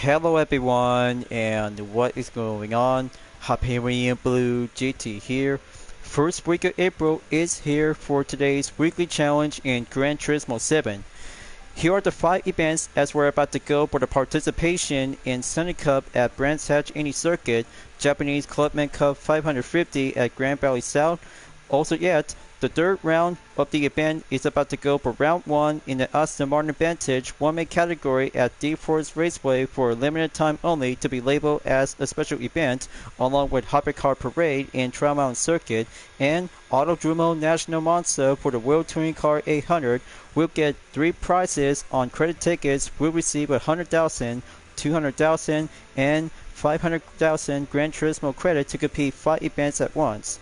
Hello everyone, and what is going on? Hyperion-Blue-GT here. First week of April is here for today's weekly challenge in Gran Turismo 7. Here are the 5 events as we're about to go for the participation in Sunny Cup at Vantage Circuit, Japanese Clubman Cup 550 at Grand Valley South. Also yet, the third round of the event is about to go for round 1 in the Aston Martin Vantage 1-man category at D-Force Raceway for a limited time only to be labeled as a special event, along with Hypercar Parade in Trail Mountain Circuit, and Autodromo National Monza for the World Touring Car 800 will get 3 prizes on credit tickets. Will receive 100,000, 200,000, and 500,000 Gran Turismo credit to compete 5 events at once.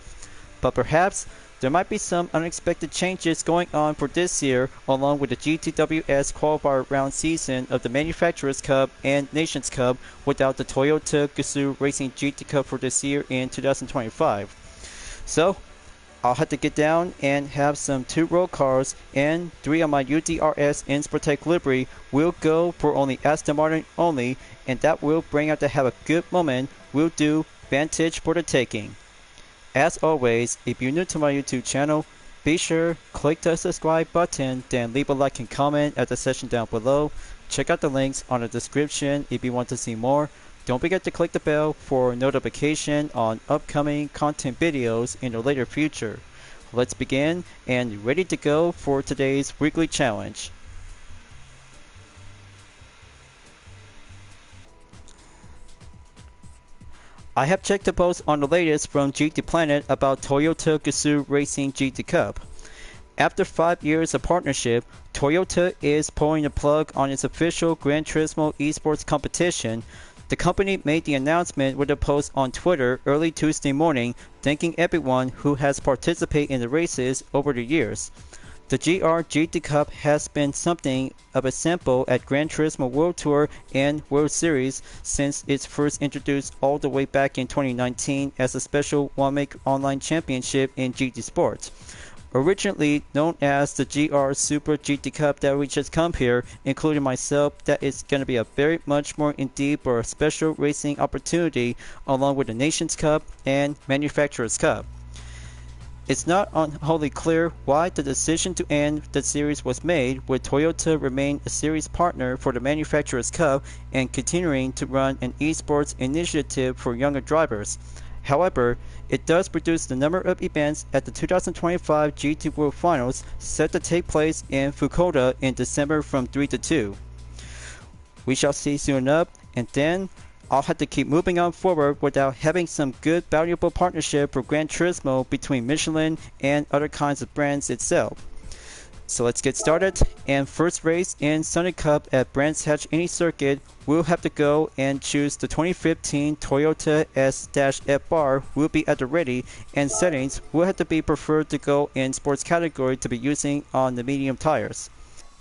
But perhaps there might be some unexpected changes going on for this year, along with the GTWS qualifier round season of the Manufacturers Cup and Nations Cup without the Toyota Gazoo Racing GT Cup for this year in 2025. So, I'll have to get down and have some 2 road cars, and 3 of my UDRS Insportec livery will go for only Aston Martin only, and that will bring out to have a good moment. We'll do Vantage for the taking. As always, if you're new to my YouTube channel, be sure click the subscribe button, then leave a like and comment at the section down below. Check out the links on the description if you want to see more. Don't forget to click the bell for notification on upcoming content videos in the later future. Let's begin and ready to go for today's weekly challenge. I have checked the post on the latest from GT Planet about Toyota Gazoo Racing GT Cup. After 5 years of partnership, Toyota is pulling the plug on its official Gran Turismo esports competition. The company made the announcement with a post on Twitter early Tuesday morning, thanking everyone who has participated in the races over the years. The GR GT Cup has been something of a sample at Gran Turismo World Tour and World Series since it's first introduced all the way back in 2019 as a special one-make online championship in GT Sports. Originally known as the GR Super GT Cup that we just come here, including myself, that is going to be a very much more in deep or a special racing opportunity along with the Nations Cup and Manufacturers Cup. It's not wholly clear why the decision to end the series was made, with Toyota remain a series partner for the Manufacturers Cup and continuing to run an esports initiative for younger drivers. However, it does reduce the number of events at the 2025 GT World Finals set to take place in Fukuoka in December from 3 to 2. We shall see soon enough, and then I'll have to keep moving on forward without having some good valuable partnership for Gran Turismo between Michelin and other kinds of brands itself. So let's get started, and first race in Sunny Cup at Brands Hatch Any Circuit, we'll have to go and choose the 2015 Toyota S-F bar will be at the ready, and settings will have to be preferred to go in sports category to be using on the medium tires.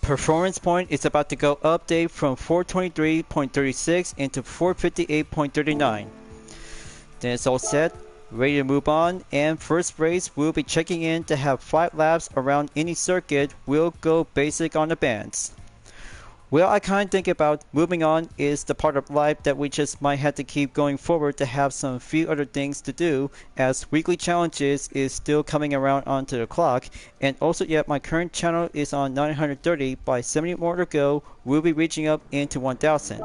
Performance point is about to go update from 423.36 into 458.39. Then it's all set, ready to move on, and first race we'll be checking in to have 5 laps around any circuit. We'll go basic on the bands. Well, I kind of think about moving on is the part of life that we just might have to keep going forward to have some few other things to do, as weekly challenges is still coming around onto the clock, and also yet my current channel is on 930. By 70 more to go, we'll be reaching up into 1000.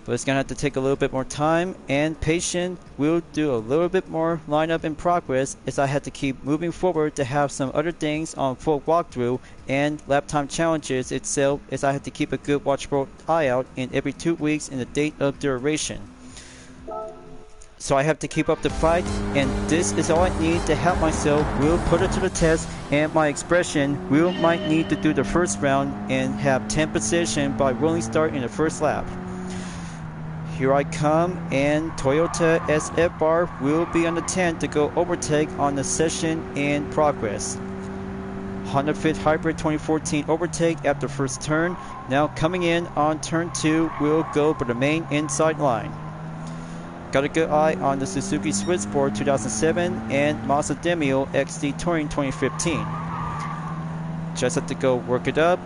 But it's going to have to take a little bit more time and patience. We'll do a little bit more lineup in progress as I had to keep moving forward to have some other things on full walkthrough and lap time challenges itself, as I had to keep a good watchful eye out in every 2 weeks in the date of duration. So I have to keep up the fight, and this is all I need to help myself. We'll put it to the test, and my expression will might need to do the first round and have 10th position by rolling start in the first lap. Here I come, and Toyota SF bar will be on the 10 to go overtake on the session in progress. Honda Fit Hybrid 2014 overtake after first turn. Now coming in on turn 2, we'll go for the main inside line. Got a good eye on the Suzuki Switchboard 2007 and Mazda Demio XD Touring 2015. Just have to go work it up.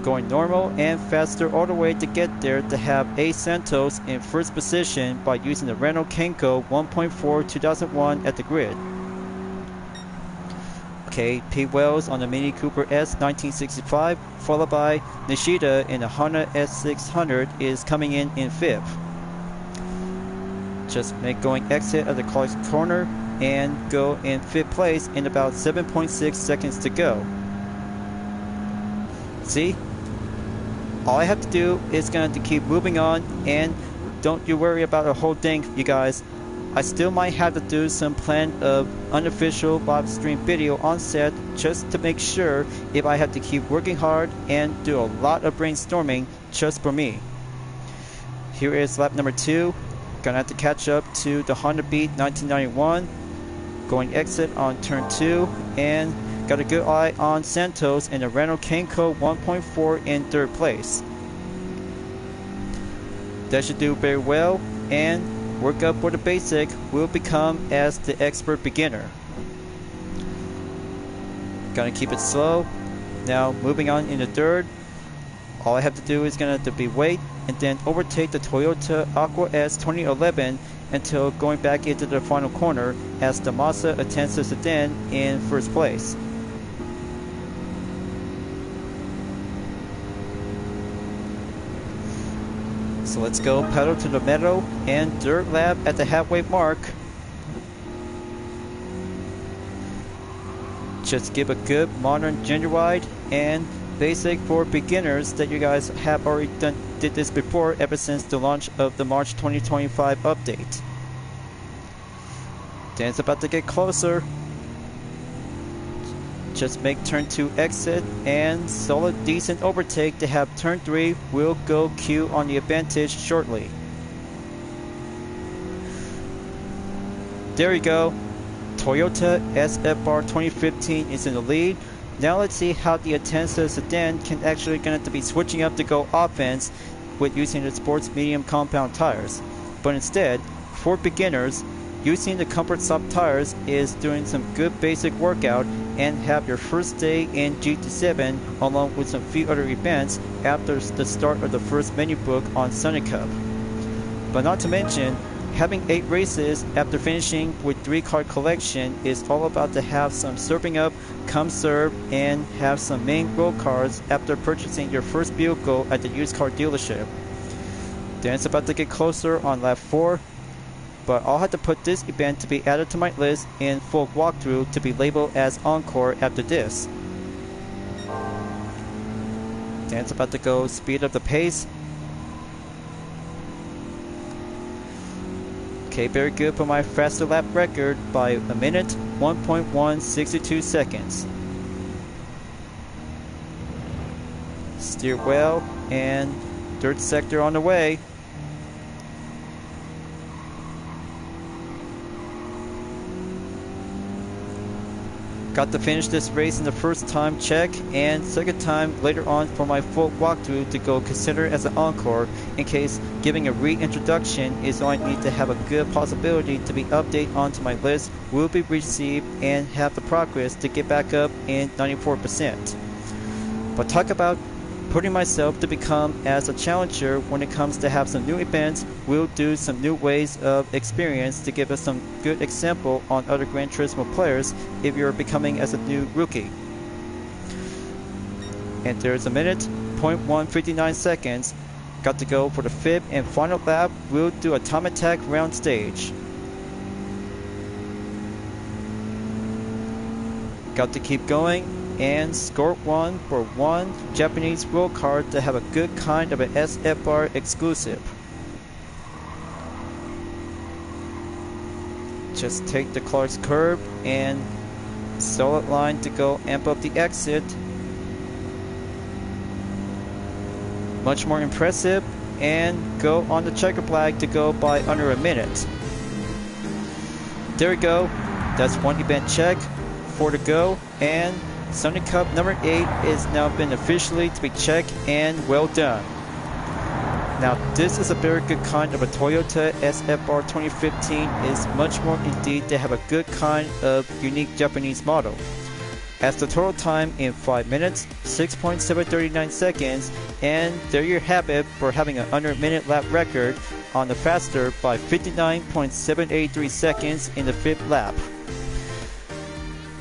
going normal and faster all the way to get there to have A. Santos in first position by using the Renault Kenko 1.4 2001 at the grid. Okay, P. Wells on the Mini Cooper S 1965, followed by Nishida in the Honda S600 is coming in 5th. Just make going exit at the Clark's corner and go in 5th place in about 7.6 seconds to go. See? All I have to do is going to keep moving on, and don't you worry about a whole thing, you guys. I still might have to do some planned unofficial live stream video on set just to make sure if I have to keep working hard and do a lot of brainstorming just for me. Here is lap number 2. Gonna have to catch up to the Honda Beat 1991. Going exit on turn 2 and got a good eye on Santos in the Renault Kenko 1.4 in 3rd place. That should do very well, and work up for the basic will become as the expert beginner. Gonna keep it slow. Now moving on into 3rd. All I have to do is gonna be wait and then overtake the Toyota Aqua S 2011 until going back into the final corner as the Mazda Atenza sedan in 1st place. So let's go pedal to the metal and 3rd lap at the halfway mark. Just give a good modern genuine and basic for beginners that you guys have already did this before ever since the launch of the March 2025 update. Then it's about to get closer. Just make turn 2 exit and solid decent overtake to have turn 3 will go Q on the Vantage shortly. There you go. Toyota SFR 2015 is in the lead. Now let's see how the Atenza sedan can actually going to be switching up to go offense with using the sports medium compound tires. But instead, for beginners, using the Comfort Soft tires is doing some good basic workout and have your first day in GT7 along with some few other events after the start of the first menu book on Sunny Cup. But not to mention, having 8 races after finishing with 3 card collection is all about to have some serving up, come serve, and have some main road cards after purchasing your first vehicle at the used car dealership. Then it's about to get closer on lap 4. But I'll have to put this event to be added to my list in full walkthrough to be labeled as Encore after this. Then it's about to go speed up the pace. Okay, very good for my faster lap record by a minute, 1.162 seconds. Steer well, and 3rd sector on the way. Got to finish this race in the first time check and second time later on for my full walkthrough to go consider as an encore in case giving a reintroduction is all I need to have a good possibility to be updated onto my list will be received and have the progress to get back up in 94%. But talk about putting myself to become as a challenger when it comes to have some new events. We'll do some new ways of experience to give us some good example on other Gran Turismo players if you're becoming as a new rookie. And there's a minute, 0.159 seconds. Got to go for the 5th and final lap. We'll do a time attack round stage. Got to keep going and score 1 for 1 Japanese world card to have a good kind of an SFR exclusive. Just take the Clark's curve and solid line to go amp up the exit. Much more impressive, and go on the checker flag to go by under a minute. There we go. That's 1 event check, 4 to go, and Sunny Cup number 8 is now been officially to be checked and well done. Now this is a very good kind of a Toyota SFR 2015 is much more indeed to have a good kind of unique Japanese model. as the total time in 5 minutes, 6.739 seconds, and there you have it for having an under minute lap record on the faster by 59.783 seconds in the 5th lap.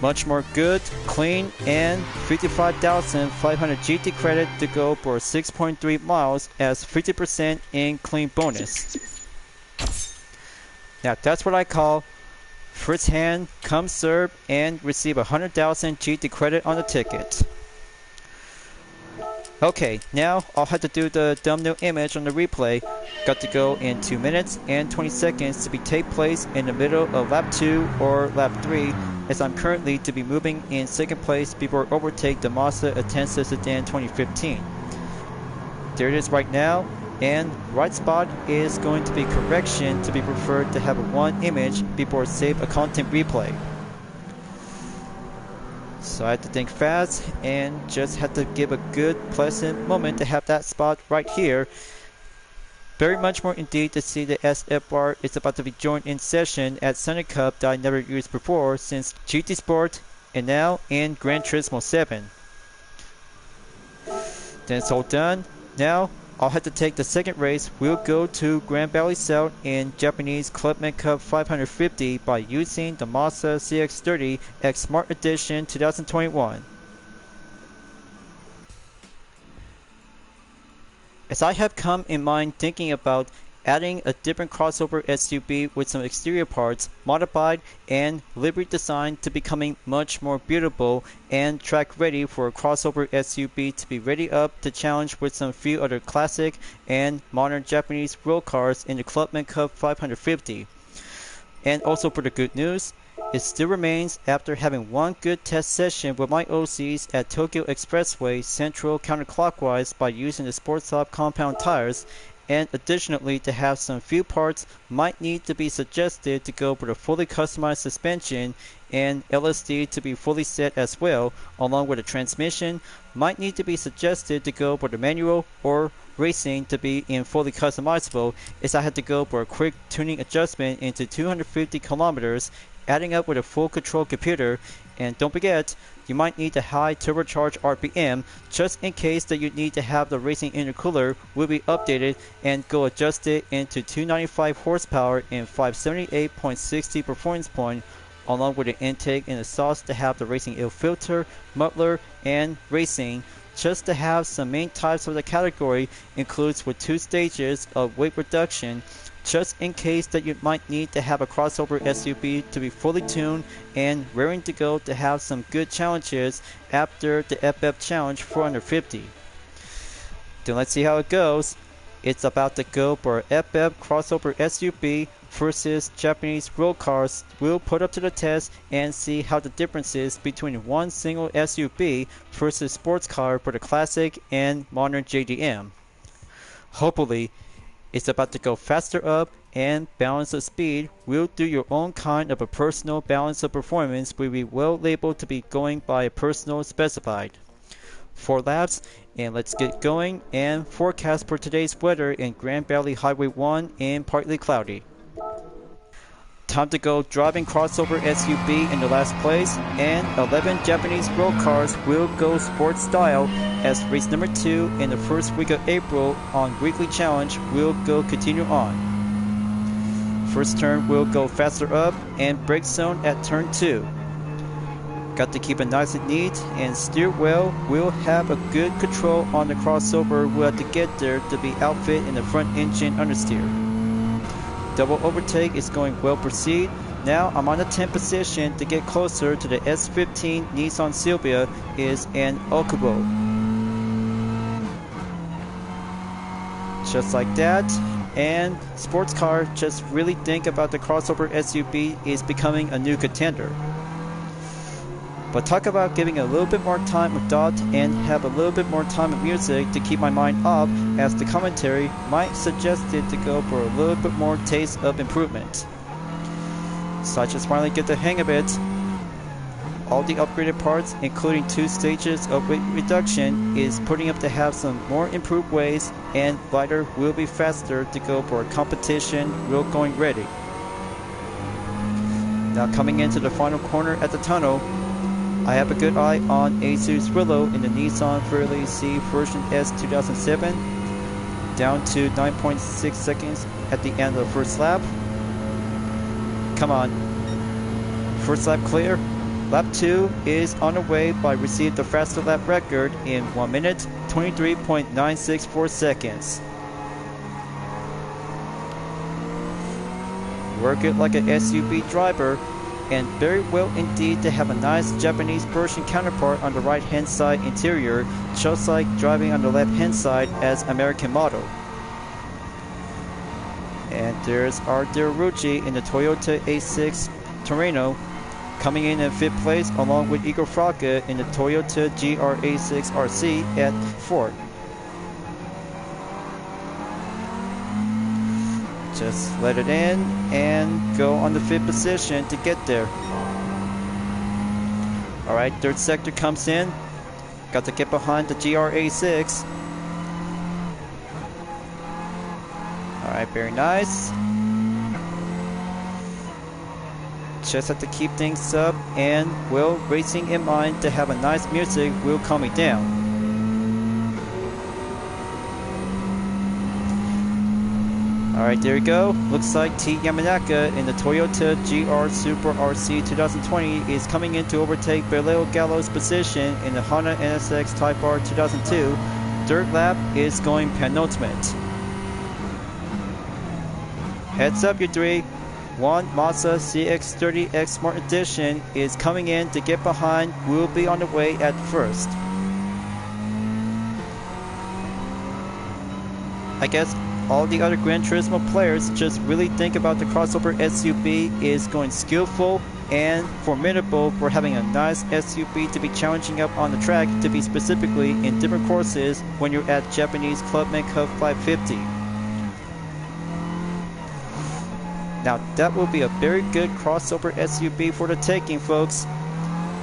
Much more good, clean, and 55,500 GT credit to go for 6.3 miles as 50% in clean bonus. Now that's what I call first hand, come serve, and receive 100,000 GT credit on the ticket. Okay, now I'll have to do the thumbnail image on the replay. Got to go in 2 minutes and 20 seconds to be take place in the middle of lap 2 or lap 3, as I'm currently to be moving in 2nd place before I overtake the Mazda Atenza Sedan 2015. There it is right now, and right spot is going to be correction to be preferred to have a 1 image before save a content replay. So I had to think fast and just had to give a good pleasant moment to have that spot right here. Very much more indeed to see the SFR is about to be joined in session at Sunny Cup that I never used before since GT Sport and now in Gran Turismo 7. Then it's all done. Now I'll have to take the second race. We'll go to Grand Valley South in Japanese Clubman Cup 550 by using the Mazda CX-30 X Smart Edition 2021. As I have come in mind thinking about adding a different crossover SUV with some exterior parts modified and livery designed to becoming much more beautiful and track ready for a crossover SUV to be ready up to challenge with some few other classic and modern Japanese road cars in the Clubman Cup 550. And also for the good news, it still remains after having one good test session with my OCs at Tokyo Expressway Central counterclockwise by using the Sportsoft compound tires, and additionally to have some few parts might need to be suggested to go for the fully customized suspension and LSD to be fully set as well, along with the transmission might need to be suggested to go for the manual or racing to be in fully customizable, as I had to go for a quick tuning adjustment into 250 kilometers, adding up with a full control computer. And don't forget, you might need a high turbocharged RPM just in case that you need to have the racing intercooler will be updated and go adjusted into 295 horsepower and 578.60 performance point, along with the intake and exhaust to have the racing air filter, muffler, and racing. Just to have some main types of the category includes with 2 stages of weight reduction, just in case that you might need to have a crossover SUV to be fully tuned and raring to go to have some good challenges after the FF Challenge 450. Then let's see how it goes. It's about to go for FF crossover SUV versus Japanese road cars. We'll put up to the test and see how the differences between one single SUV versus sports car for the classic and modern JDM. Hopefully, it's about to go faster up and balance of speed. We'll do your own kind of a personal balance of performance will be well labeled to be going by a personal specified. 4 laps and let's get going and forecast for today's weather in Grand Valley Highway 1 and partly cloudy. Time to go driving crossover SUV in the last place, and 11 Japanese road cars will go sports style as race number 2 in the first week of April on weekly challenge will go continue on. First turn will go faster up and brake zone at turn 2. Got to keep it nice and neat and steer well. We'll have a good control on the crossover. We'll have to get there to be outfit in the front engine understeer. Double overtake is going well proceed. Now I'm on the 10th position to get closer to the S15 Nissan Silvia is an Okubo. Just like that. And sports car, just really think about the crossover SUV is becoming a new contender. But talk about giving a little bit more time with Dot and have a little bit more time with music to keep my mind up, as the commentary might suggest it to go for a little bit more taste of improvement. So I just finally get the hang of it. All the upgraded parts, including 2 stages of weight reduction, is putting up to have some more improved ways, and lighter will be faster to go for a competition real going ready. Now coming into the final corner at the tunnel, I have a good eye on Asus Willow in the Nissan Fairlane C version S 2007, down to 9.6 seconds at the end of the first lap. Come on, first lap clear. Lap 2 is on the way, but I received the fastest lap record in 1 minute, 23.964 seconds. Work it like an SUV driver, and very well indeed to have a nice Japanese version counterpart on the right hand side interior, just like driving on the left hand side as American model. And there's our dear Ruchi in the Toyota A6 Torino, coming in 5th place along with Igor Fraka in the Toyota GR-A6 RC at 4th. Just let it in and go on the 5th position to get there. Alright, 3rd sector comes in. Got to get behind the GR-A6. Alright, very nice. Just have to keep things up, and well, racing in mind to have a nice music will calm me down. Alright, there you go. Looks like T Yamanaka in the Toyota GR Super RC 2020 is coming in to overtake Berleo Gallo's position in the Honda NSX Type R 2002. 3rd lap is going penultimate. Heads up, you three. One Mazda CX-30X Smart Edition is coming in to get behind. Will be on the way at first. I guess all the other Gran Turismo players just really think about the crossover SUV is going skillful and formidable for having a nice SUV to be challenging up on the track, to be specifically in different courses when you're at Japanese Clubman Cup 550. Now that will be a very good crossover SUV for the taking, folks.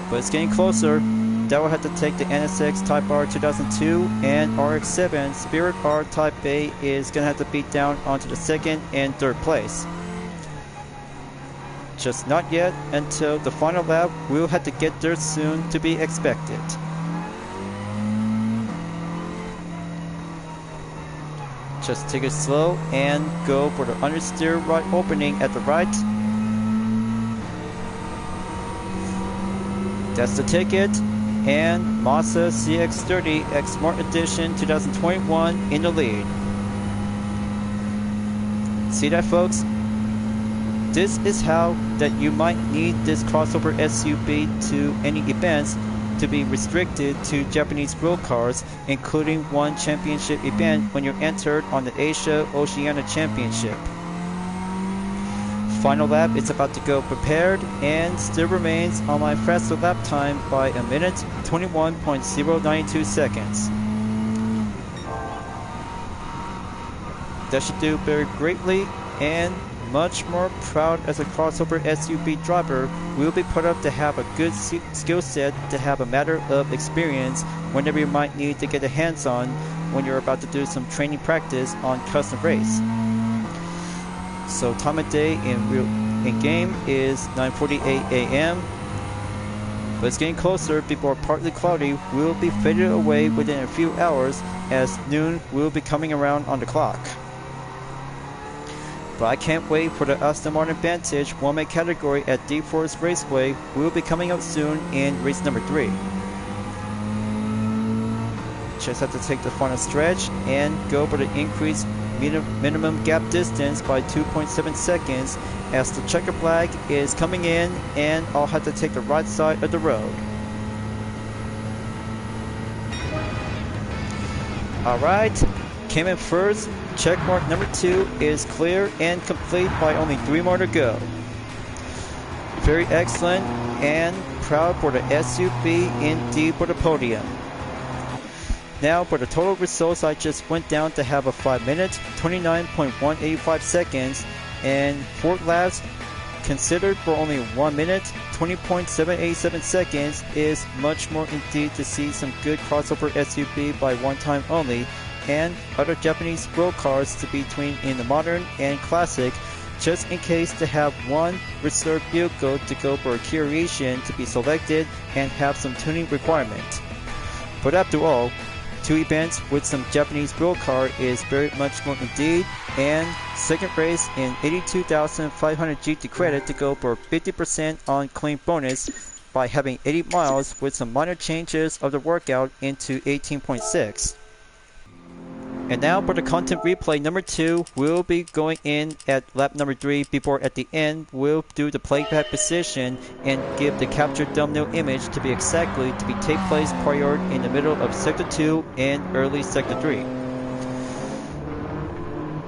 But it's getting closer. That will have to take the NSX Type R 2002 and RX-7 Spirit R Type A is going to have to beat down onto the 2nd and 3rd place. Just not yet until the final lap. We'll have to get there soon to be expected. Just take it slow and go for the understeer right opening at the right. That's the ticket. And Mazda CX-30X Smart Edition 2021 in the lead. See that, folks? This is how that you might need this crossover SUV to any events to be restricted to Japanese road cars, including one championship event when you're entered on the Asia Oceania Championship. Final lap is about to go prepared and still remains on my fastest lap time by 1 minute, 21.092 seconds. That should do very greatly, and much more proud as a crossover SUV driver. Will be put up to have a good skill set, to have a matter of experience whenever you might need to get a hands on when you're about to do some training practice on custom race. So time of day in game is 9:48 a.m. But it's getting closer before partly cloudy will be faded away within a few hours, as noon will be coming around on the clock. But I can't wait for the Aston Martin Vantage 1-man category at Deep Forest Raceway. Will be coming up soon in race number 3. Just have to take the final stretch and go for the increased minimum gap distance by 2.7 seconds as the checker flag is coming in, and I'll have to take the right side of the road. Alright, came in first. Check mark number 2 is clear and complete by only 3 more to go. Very excellent, and proud for the SUV indeed for the podium. Now for the total results, I just went down to have a 5 minute, 29.185 seconds, and 4 laps considered for only 1 minute, 20.787 seconds is much more indeed to see some good crossover SUV by one time only, and other Japanese road cars to be between in the modern and classic just in case to have one reserve vehicle to go for a curation to be selected and have some tuning requirement. But after all, 2 events with some Japanese real car is very much going indeed, and second race in 82,500 GT credit to go for 50% on clean bonus by having 80 miles with some minor changes of the workout into 18.6. And now for the content replay number 2, we'll be going in at lap number 3 before at the end we'll do the playback position and give the captured thumbnail image to be exactly to be take place prior in the middle of sector 2 and early sector 3.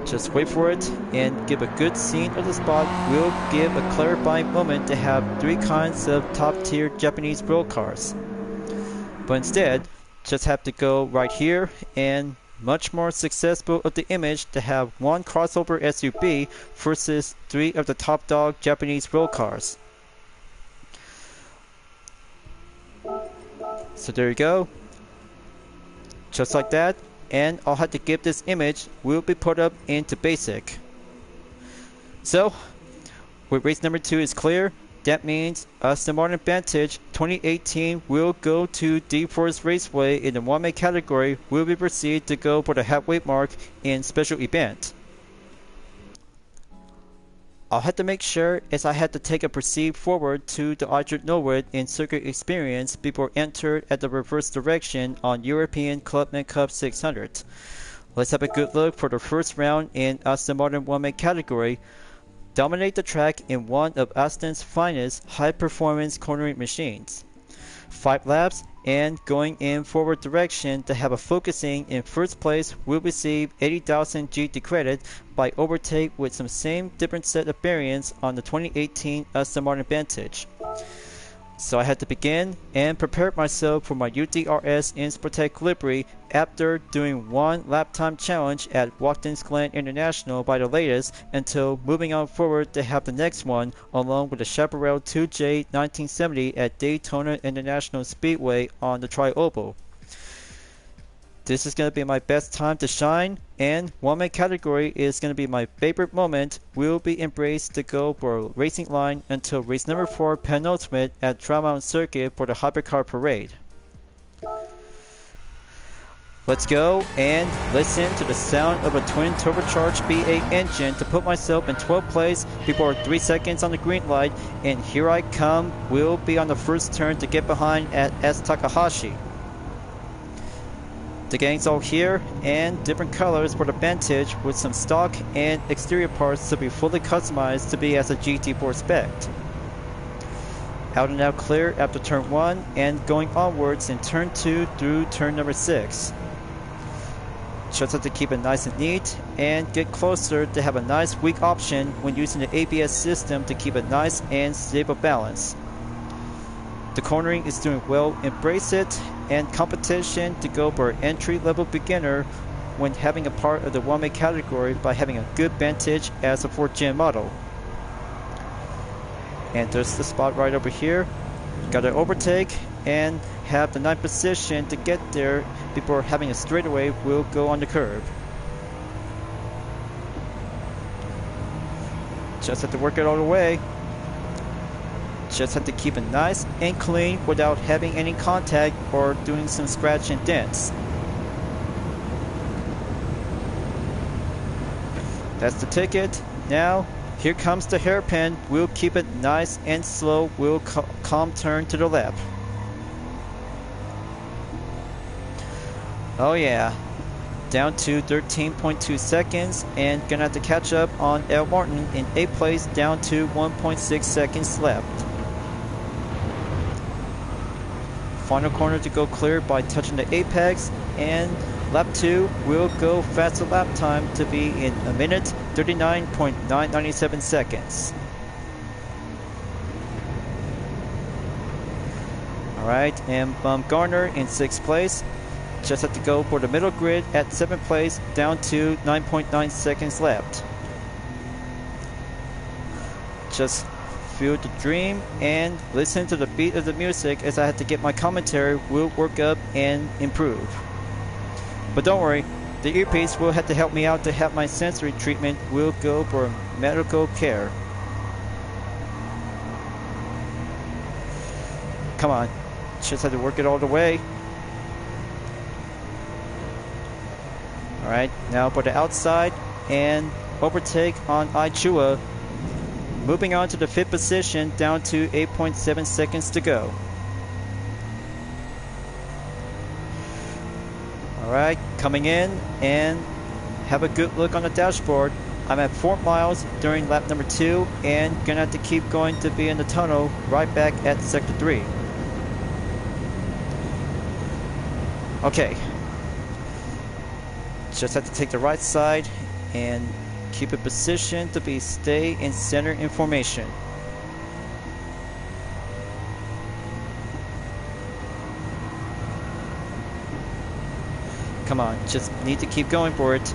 Just wait for it and give a good scene of the spot. We'll give a clarifying moment to have 3 kinds of top tier Japanese road cars. But instead, just have to go right here and much more successful of the image to have 1 crossover SUV versus 3 of the top dog Japanese road cars. So there you go. Just like that. And I'll have to give this image will be put up into basic. So, with race number 2 is clear, that means Aston Martin Vantage 2018 will go to D-Force Raceway in the 1-man category, will be proceed to go for the halfway mark in special event. I'll have to make sure as I had to take a proceed forward to the Aldred Norwood in circuit experience before entered at the reverse direction on European Clubman Cup 600. Let's have a good look for the first round in Aston Martin 1-man category. Dominate the track in one of Aston's finest high-performance cornering machines. 5 laps and going in forward direction to have a focusing in first place will receive 80,000 GT credit by overtake with some same different set of variants on the 2018 Aston Martin Vantage. So I had to begin and prepare myself for my UDRS Inspirtech livery after doing 1 lap time challenge at Watkins Glen International by the latest until moving on forward to have the next one along with the Chaparral 2J 1970 at Daytona International Speedway on the Tri-Oval. This is going to be my best time to shine, and 1-man category is going to be my favorite moment. We'll be embraced to go for a racing line until race number 4 penultimate at Trial Mountain Circuit for the Hypercar Parade. Let's go and listen to the sound of a twin turbocharged V8 engine to put myself in 12th place before 3 seconds on the green light, and here I come. We'll be on the first turn to get behind at S. Takahashi. The gang's all here and different colors for the Vantage with some stock and exterior parts to be fully customized to be as a GT4 spec. Out and out clear after turn 1 and going onwards in turn 2 through turn number 6. Just have to keep it nice and neat and get closer to have a nice weak option when using the ABS system to keep a nice and stable balance. The cornering is doing well, embrace it, and competition to go for entry-level beginner when having a part of the 1-man category by having a good Vantage as a 4th gen model. And there's the spot right over here. Got to overtake and have the 9th position to get there before having a straightaway will go on the curb. Just have to work it all the way. Just have to keep it nice and clean without having any contact or doing some scratch and dents. That's the ticket. Now, here comes the hairpin. We'll keep it nice and slow. We'll calm turn to the left. Oh yeah. Down to 13.2 seconds and gonna have to catch up on L. Martin in 8th place down to 1.6 seconds left. Final corner to go clear by touching the apex, and lap 2 will go faster lap time to be in 1 minute 39.997 seconds. Alright, and Bumgarner in 6th place. Just have to go for the middle grid at 7th place down to 9.9 seconds left. Just feel the dream and listen to the beat of the music as I had to get my commentary will work up and improve. But don't worry, The earpiece will have to help me out to have my sensory treatment will go for medical care. Come on, just had to work it all the way. Alright, now for the outside and overtake on Aichua. Moving on to the 5th position, down to 8.7 seconds to go. Alright, coming in and have a good look on the dashboard. I'm at 4 miles during lap number 2 and gonna have to keep going to be in the tunnel right back at sector 3. Okay. Just have to take the right side and keep it positioned to stay in center in formation. Come on, just need to keep going for it.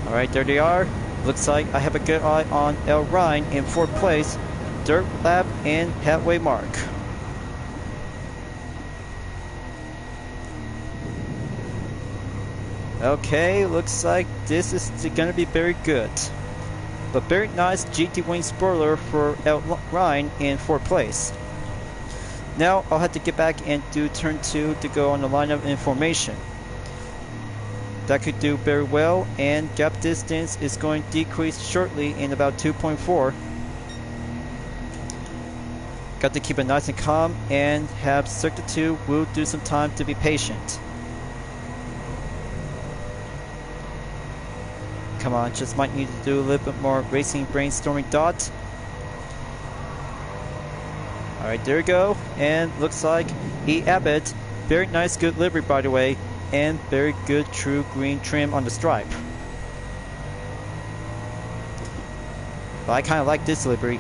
Alright, there they are. Looks like I have a good eye on El Rhine in 4th place. Dirt lap and halfway mark. Okay, looks like this is going to be very good. But very nice GT wing spoiler for El Rhine in 4th place. Now I'll have to get back and do turn 2 to go on the line of information. That could do very well, and gap distance is going to decrease shortly in about 2.4. Got to keep it nice and calm and have sector 2 will do some time to be patient. Come on, just might need to do a little bit more racing brainstorming dot. Alright, there we go. And looks like E. Abbott, very nice, good livery by the way, and very good true green trim on the stripe. But I kind of like this livery.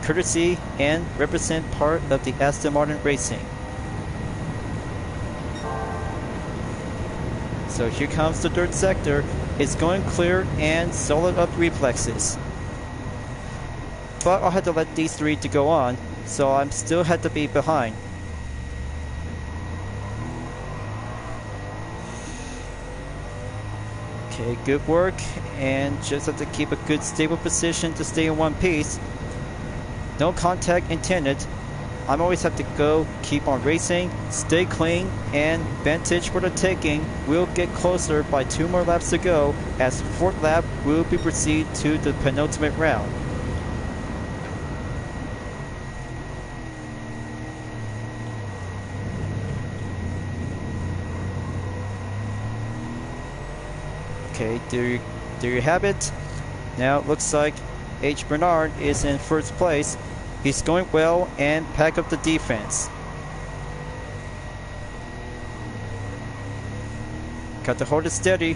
Courtesy and represent part of the Aston Martin Racing. So here comes the dirt sector. It's going clear and solid up reflexes. But I'll have to let these 3 to go on, so I'm still had to be behind. Okay, good work, and just have to keep a good stable position to stay in one piece. No contact intended. I'm always have to go, keep on racing, stay clean, and Vantage for the taking. We'll get closer by 2 more laps to go, as 4th lap will be proceed to the penultimate round. Okay, there you have it. Now it looks like H. Bernard is in 1st place. He's going well and pack up the defense. Got to hold it steady.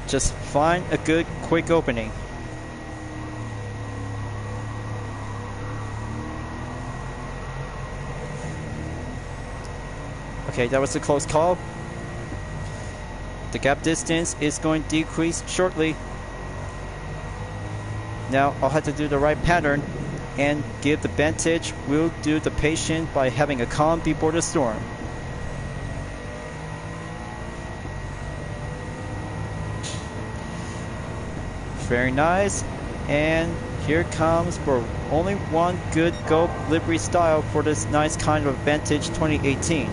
Just find a good quick opening. Okay, that was a close call. The gap distance is going to decrease shortly. Now I'll have to do the right pattern and give the Vantage. We'll do the patient by having a calm before the storm. Very nice. And here comes for only one good go livery style for this nice kind of Vantage 2018.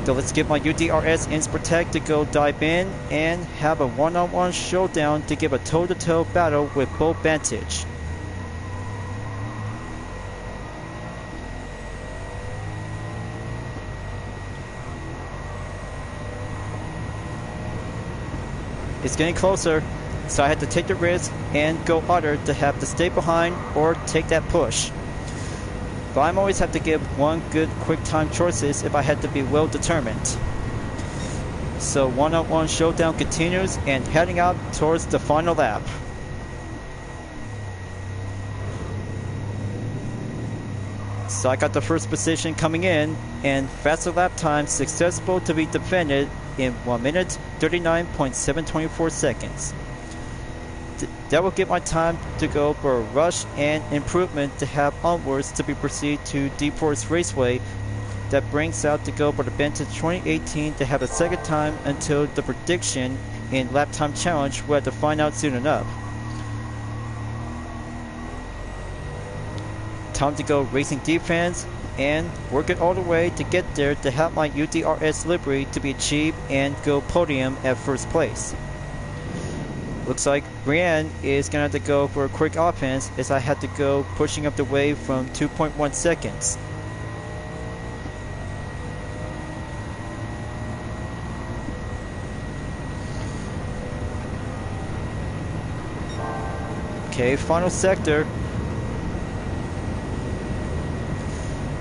So let's get my UDRS Ins Protect to go dive in and have a one-on-one showdown to give a toe-to-toe battle with both Vantage. It's getting closer, so I had to take the risk and go harder to have to stay behind or take that push. But I'm always have to give one good quick time choices if I had to be well determined. So one-on-one showdown continues and heading out towards the final lap. So I got the first position coming in, and faster lap time successful to be defended in 1 minute 39.724 seconds. That will give my time to go for a rush and improvement to have onwards to be proceed to Deep Forest Raceway. That brings out to go for the Vantage 2018 to have a second time until the prediction in lap time challenge. We'll have to find out soon enough. Time to go racing defense and work it all the way to get there to have my UDRS livery to be achieved and go podium at first place. Looks like Gran is going to have to go for a quick offense as I had to go pushing up the wave from 2.1 seconds. Okay, final sector.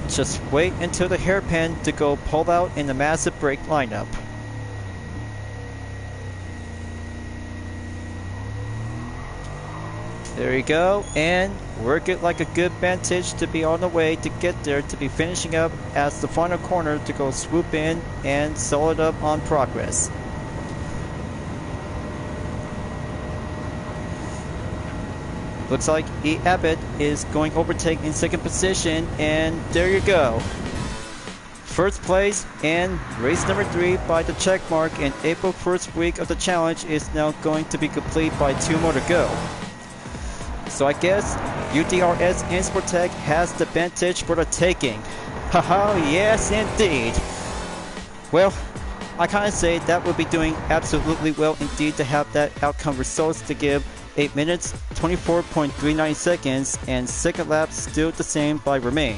Just wait until the hairpin to go pull out in the massive brake lineup. There you go, and work it like a good Vantage to be on the way to get there to be finishing up as the final corner to go swoop in and solid up on progress. Looks like E. Abbott is going overtake in second position, and there you go. First place and race number 3 by the check mark in April 1st week of the challenge is now going to be complete by 2 more to go. So I guess UDRS and Sportec has the Vantage for the taking. Haha, yes indeed. Well, I kinda say that would be doing absolutely well indeed to have that outcome results to give 8 minutes, 24.39 seconds, and second lap still the same by Remain.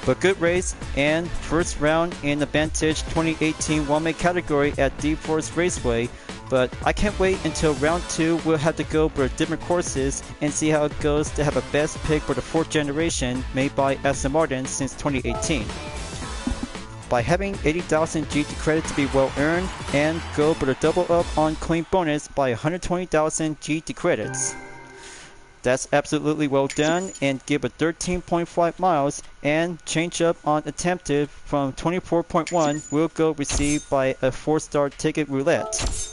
But good race and first round in the Vantage 2018 one-make category at Deep Forest Raceway. But I can't wait until round 2. We'll have to go for different courses and see how it goes to have a best pick for the 4th generation made by Aston Martin since 2018. By having 80,000 GT credit to be well earned and go for the double up on clean bonus by 120,000 GT credits. That's absolutely well done and give a 13.5 miles and change up on attempted from 24.1 will go received by a 4-star ticket roulette.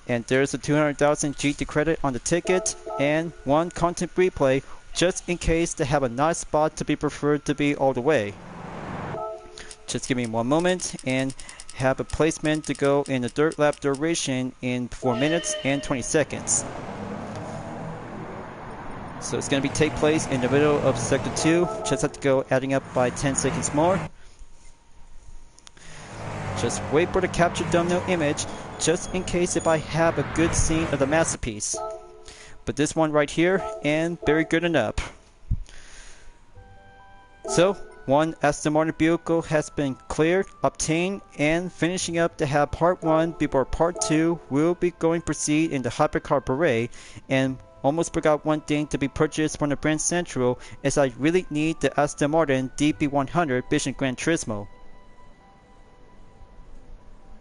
And there's a 200,000 GT credit on the ticket and 1 content replay just in case to have a nice spot to be preferred to be all the way. Just give me 1 moment and have a placement to go in the dirt lap duration in 4 minutes and 20 seconds. So it's going to be take place in the middle of sector 2. Just have to go adding up by 10 seconds more. Just wait for the capture thumbnail image just in case if I have a good scene of the masterpiece. But this one right here and very good enough. So one Aston Martin vehicle has been cleared, obtained, and finishing up to have part 1 before part 2 will be going proceed in the Hypercar Parade. And almost forgot one thing to be purchased from the Brand Central as I really need the Aston Martin DB100 Vision Gran Turismo.